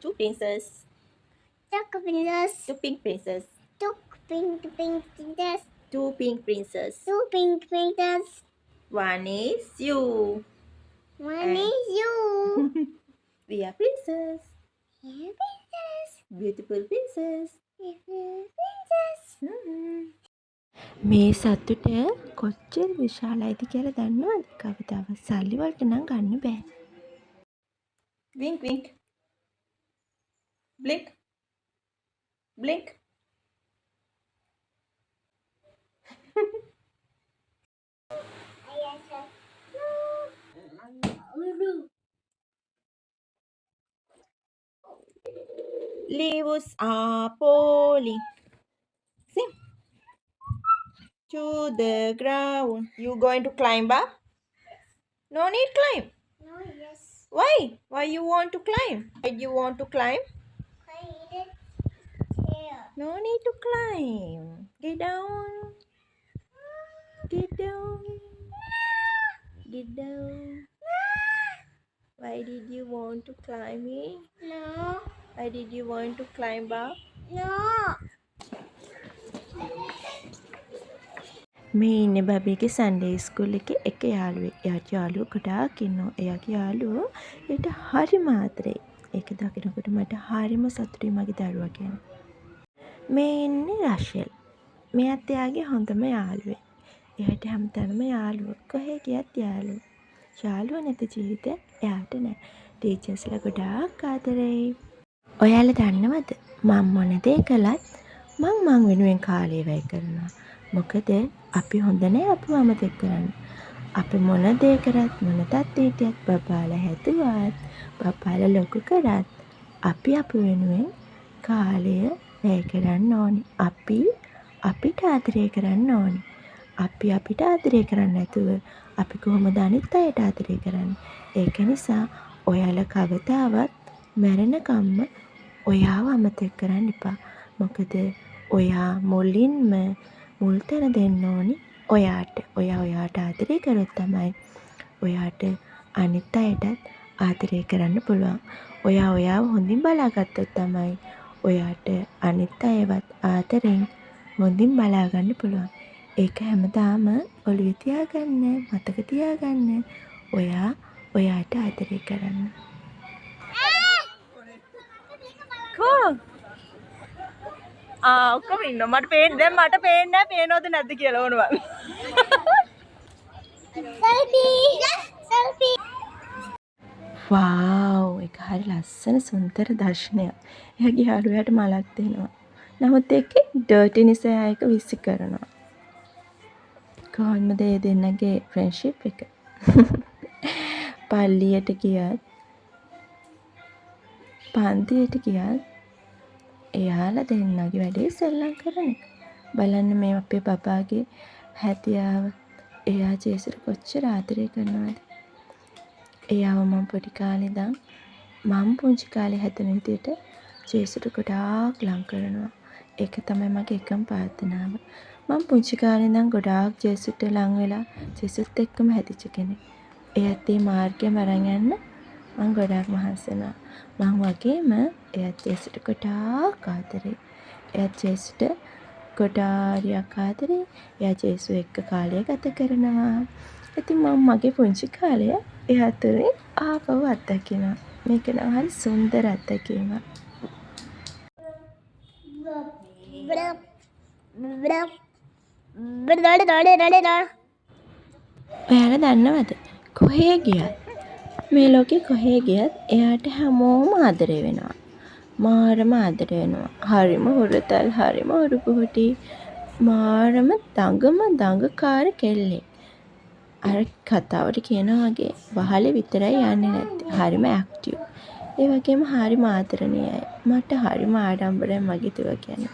Two princess. Duck princess. Two pink princess. Duck pink princess. Two pink princess. Two pink princess. One is you. One And is you. we are princess. Yeah, princess. Beautiful princess. Princess. මේ සතුට කොච්චර විශාලයිද කියලා දන්නවද? කවදාවත් සල්ලි වලට නම් ගන්න බෑ. Wink wink. Blink. Blink. Leaves are falling. See? To the ground. You going to climb up? No need climb. No, yes. Why? Why you want to climb? Why you want to climb? I eat it here. No need to climb. Get down. Get down. Get down. Why did you want to climb in? No. Why did you want to climb up? No. මේ ඉන්නේ බබීගේ සන්ඩේ school එකේ එක යාළුවෙක්. එයාට යාළුවෝ ගොඩාක් ඉන්නවා. එයාගේ යාළුවෝ ඊට හරිම ආදරෙයි. ඒක දකිනකොට මට හරිම සතුටුයි මගේ දරුවා ගැන. මේ ඉන්නේ රෂෙල්. මෙයාත් එයාගේ හොඳම යාළුවෙක්. එයාට හැමතැනම යාළුවෝ. කොහේ ගියත් යාළුවෝ. යාළුවෝ නැති ජීවිතයක් එයාට නෑ. ටීචර්ස්ලා ගොඩාක් ආදරෙයි. ඔයාලා දන්නවද? මම මොන දේ කළත් මං වෙනුවෙන් කාලය වැය කරනවා. මොකද අපි හොඳ නෑ අපිව අමතක කරන්න. අපි මොන දේ කරත් මොන තත්ත්වයකටත් බබාලා හැදුවත් බබාලා ලොකු කරත් අපි වෙනුවෙන් කාලය වැය කරන්න ඕනේ. අපි අපිට ආදරය කරන්න ඕනේ. අපි අපිට ආදරය කරන්නේ නැතුව අපි කොහොමද අනිත් අයට ආදරය කරන්නේ? ඒක නිසා ඔයාලා කවදාවත් මැරෙනකම්ම ඔයාව අමතක කරන්න එපා. මොකද ඔයා මුලින්ම මුල් තැන දෙන්න ඕනි ඔයාට. ඔයාට ආදරය කරොත් තමයි ඔයාට අනිත් අයටත් ආදරය කරන්න පුළුවන්. ඔයාව හොඳින් බලාගත්තොත් තමයි ඔයාට අනිත් අයවත් ආදරෙන් හොඳින් බලා ගන්න පුළුවන්. ඒක හැමදාම ඔළුවේ තියාගන්න, මතක තියාගන්න. ඔයාට ආදරය කරන්න. ඔක්කොම ඉන්නවා. මට පේන්නේ දැන් මට පේන්නේ නැහැ පේනවද නැද්ද කියලා ඕනවා. Selfie. වාව්! ඒක හරි ලස්සන සුන්දර දර්ශනයක්. එයාගේ යාළුවාට මලක් දෙනවා. නමුත් ඒකේ ඩර්ටි නිසා ඒක විසි කරනවා. කොහොමද ඒ දෙන්නගේ ෆ්‍රෙන්ඩ්ෂිප් එක? පල්ලියට ගියත් පන්තියට ගියත් එයාලා දෙන්නගේ වැඩේ සෙල්ලම් කරන එක. බලන්න මේ අපේ බබාගේ හැදියාව. එයා ජේසුට කොච්චර ආදරය කරනවද? එයාව මම පොඩි කාලේ ඉඳන් මම පුංචි කාලේ හැදෙන විදිහට ජේසුට ගොඩාක් ලං කරනවා. ඒක තමයි මගේ එකම ප්‍රාර්ථනාව. මම පුංචි කාලේ ඉඳන් ගොඩාක් ජේසුට ලං වෙලා ජේසුත් එක්කම හැදිච්ච කෙනෙක්. එයාත් මේ මාර්ගයම අරන් යන්න මම ගොඩාක් මහන්සි වෙනවා. මම වගේම එයාත් ජේසුට ගොඩාක් ආදරෙයි. එයාත් ජේසුට ගොඩාක් ආදරෙයි. එයා ජේසු එක්ක කාලය ගත කරනවා. ඉතින් මම මගේ පුංචි කාලය එයා තුළින් ආපහු අත්දකිනවා. මේක නම් හරි සුන්දර අත්දැකීමක්. ඔයාලා දන්නවද? කොහේ ගියත් මේ ලෝකේ කොහේ ගියත් එයාට හැමෝම ආදරය වෙනවා. මාරම ආදරය වෙනවා. හරිම හුරතල්, හරිම උරුපුහුටි, මාරම දඟකාර කෙල්ලෙක්. අර කතාවට කියනවා වගේ වහලේ විතරයි යන්නේ නැත්තේ. හරිම ඇක්ටිව්. ඒ වගේම හරිම ආදරණීයයි. මට හරිම ආඩම්බරයි මගේ දුව කියන්නේ.